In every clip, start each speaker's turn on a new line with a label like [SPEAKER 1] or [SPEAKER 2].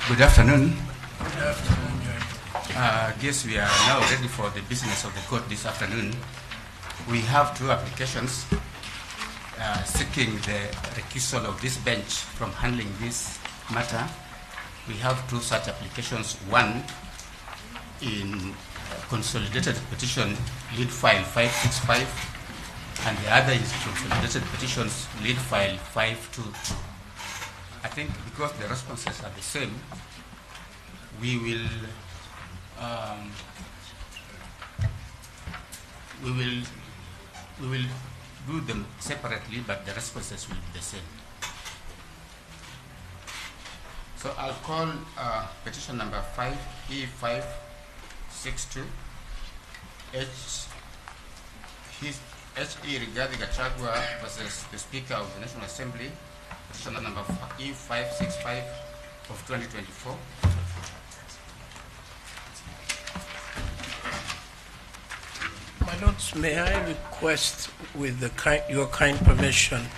[SPEAKER 1] Good afternoon.
[SPEAKER 2] Good afternoon, Judge.
[SPEAKER 1] I guess we are now ready for the business of the court this afternoon. We have two applications seeking the recusal of this bench from handling this matter. We have two such applications, one in consolidated petition lead file 565 and the other is consolidated petitions lead file 522. I think because the responses are the same, we will do them separately, but the responses will be the same. So I'll call petition number 5E562 H.E. regarding Gachagua versus the Speaker of the National Assembly, petition number E565 of 2024.
[SPEAKER 2] My lords, may I request, with your kind permission,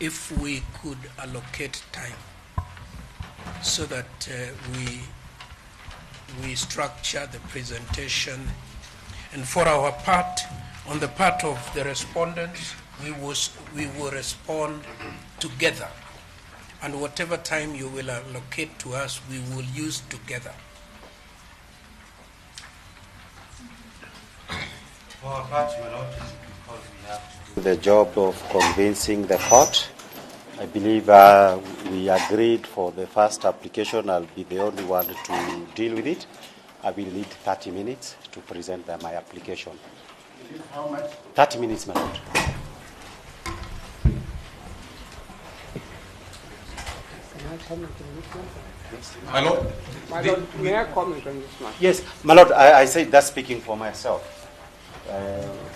[SPEAKER 2] if we could allocate time so that we structure the presentation, and for our part, on the part of the respondents, we will respond together, and whatever time you will allocate to us, we will use together.
[SPEAKER 3] For our part, my lord, because we have to do the job of convincing the court. I believe we agreed for the first application. I'll be the only one to deal with it. I will need 30 minutes to present my application.
[SPEAKER 1] How much?
[SPEAKER 3] 30 minutes, my lord.
[SPEAKER 1] My lord,
[SPEAKER 4] may I comment on this matter?
[SPEAKER 3] Yes, my lord, I say that's speaking for myself.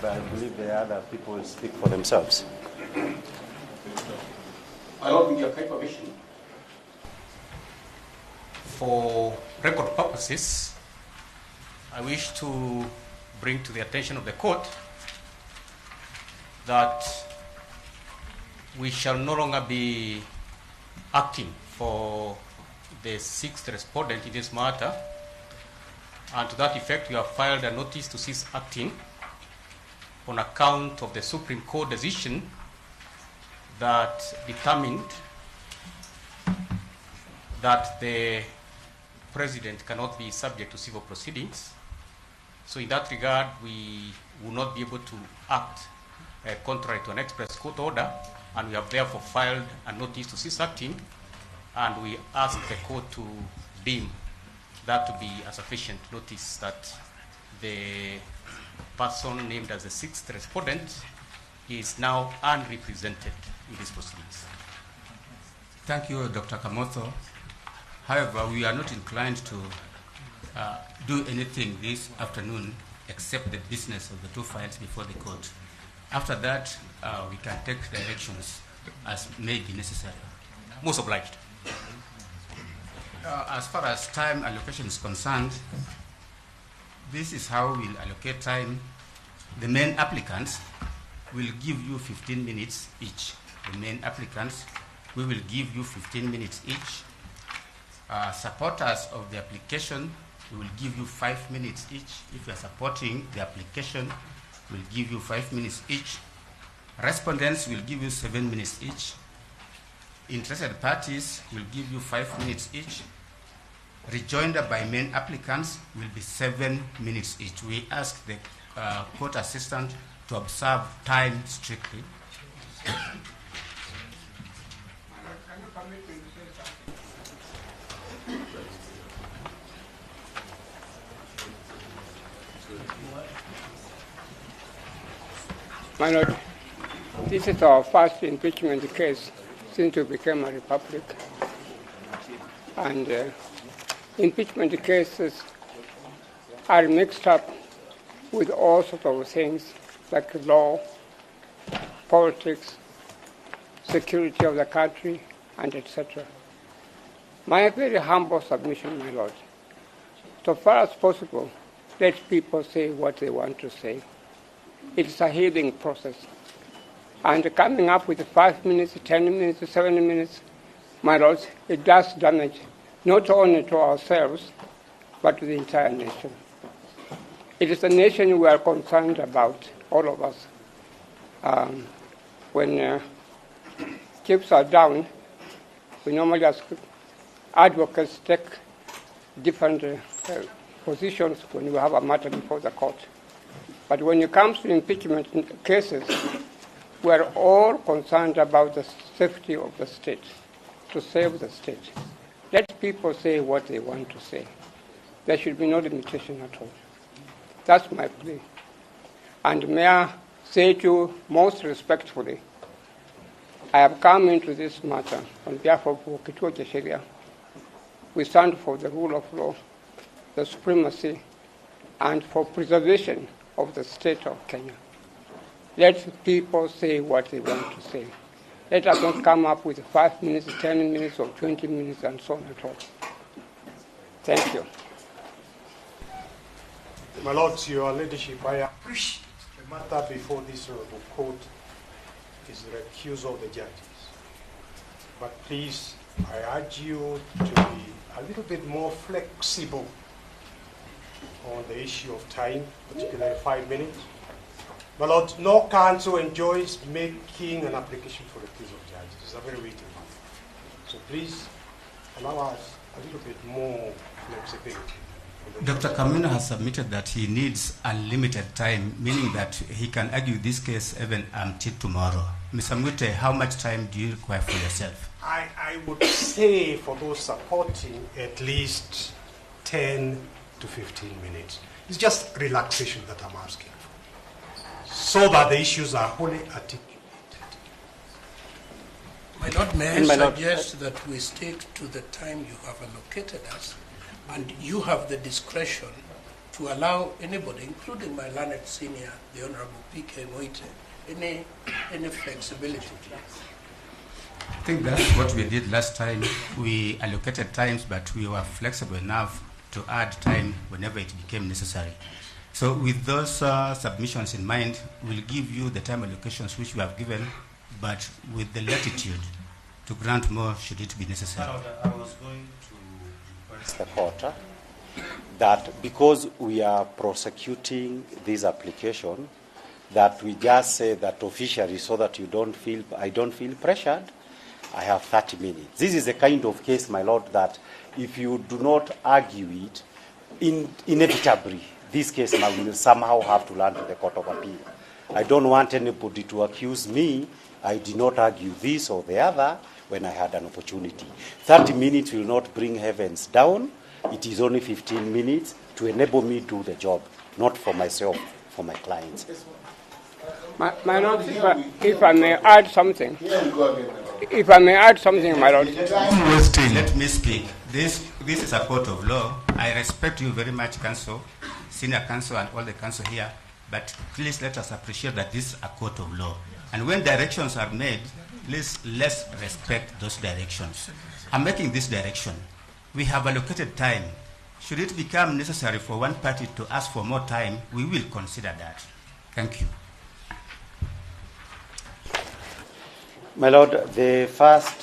[SPEAKER 3] But I believe the other people will speak for themselves.
[SPEAKER 1] my lord, with your kind permission, for record purposes, I wish to bring to the attention of the court that we shall no longer be acting for the sixth respondent in this matter, and to that effect we have filed a notice to cease acting on account of the Supreme Court decision that determined that the president cannot be subject to civil proceedings. So in that regard, we will not be able to act contrary to an express court order, and we have therefore filed a notice to cease acting, and we ask the court to deem that to be a sufficient notice that the person named as the sixth respondent is now unrepresented in these proceedings. Thank you, Dr. Kamotho. However, we are not inclined to do anything this afternoon except the business of the two files before the court. After that, we can take directions as may be necessary. Most obliged. As far as time allocation is concerned, this is how we'll allocate time. The main applicants will give you 15 minutes each. The main applicants, we will give you 15 minutes each. Supporters of the application, we will give you 5 minutes each. If you are supporting the application, we'll give you 5 minutes each. Respondents will give you 7 minutes each. Interested parties will give you 5 minutes each. Rejoinder by main applicants will be 7 minutes each. We ask the court assistant to observe time strictly.
[SPEAKER 4] My lord, this is our first impeachment case since we became a republic. And impeachment cases are mixed up with all sorts of things like law, politics, security of the country, and etc. My very humble submission, my lord, so far as possible, let people say what they want to say. It's a healing process. And coming up with 5 minutes, 10 minutes, 7 minutes, my lords, it does damage not only to ourselves, but to the entire nation. It is a nation we are concerned about, all of us. When chips are down, we normally ask advocates take different positions when we have a matter before the court. But when it comes to impeachment cases, we are all concerned about the safety of the state, to save the state. Let people say what they want to say. There should be no limitation at all. That's my plea. And may I say to you most respectfully, I have come into this matter on behalf of Kituo cha Sheria. We stand for the rule of law, the supremacy, and for preservation of the state of Kenya. Let people say what they want to say. Let us not come up with 5 minutes, 10 minutes, or 20 minutes, and so on and so on. Thank you.
[SPEAKER 5] My Lords, your leadership, I appreciate the matter before this honorable court is the recusal of the judges. But please, I urge you to be a little bit more flexible on the issue of time, particularly 5 minutes. My Lord, no council enjoys making an application for recusal of judges. It's a very weighty matter. So please allow us a little bit more flexibility.
[SPEAKER 1] Dr. Kamuna has submitted that he needs unlimited time, meaning that he can argue this case even until tomorrow. Mr. Mwite, how much time do you require for yourself?
[SPEAKER 5] I would say for those supporting at least 10 to 15 minutes. It's just relaxation that I'm asking for, so that the issues are wholly articulated.
[SPEAKER 2] My Lord, may I suggest that we stick to the time you have allocated us, and you have the discretion to allow anybody, including my learned senior, the Honorable P.K. Moite, any flexibility.
[SPEAKER 1] I think that's what we did last time. We allocated times, but we were flexible enough to add time whenever it became necessary. So with those submissions in mind, we'll give you the time allocations which we have given, but with the latitude to grant more should it be necessary.
[SPEAKER 3] I was going to request the court that because we are prosecuting this application, that we just say that officially so that I don't feel pressured, I have 30 minutes. This is the kind of case, my Lord, that if you do not argue it, inevitably, this case will somehow have to land to the Court of Appeal. I don't want anybody to accuse me I did not argue this or the other when I had an opportunity. 30 minutes will not bring heavens down. It is only 15 minutes to enable me to do the job, not for myself, for my clients.
[SPEAKER 4] My Lord, if I may add something. If I may add something, my Lord.
[SPEAKER 1] Let me speak. This is a court of law. I respect you very much, counsel, senior counsel, and all the counsel here. But please let us appreciate that this is a court of law. And when directions are made, please let's respect those directions. I'm making this direction. We have allocated time. Should it become necessary for one party to ask for more time, we will consider that. Thank you.
[SPEAKER 3] My Lord, the first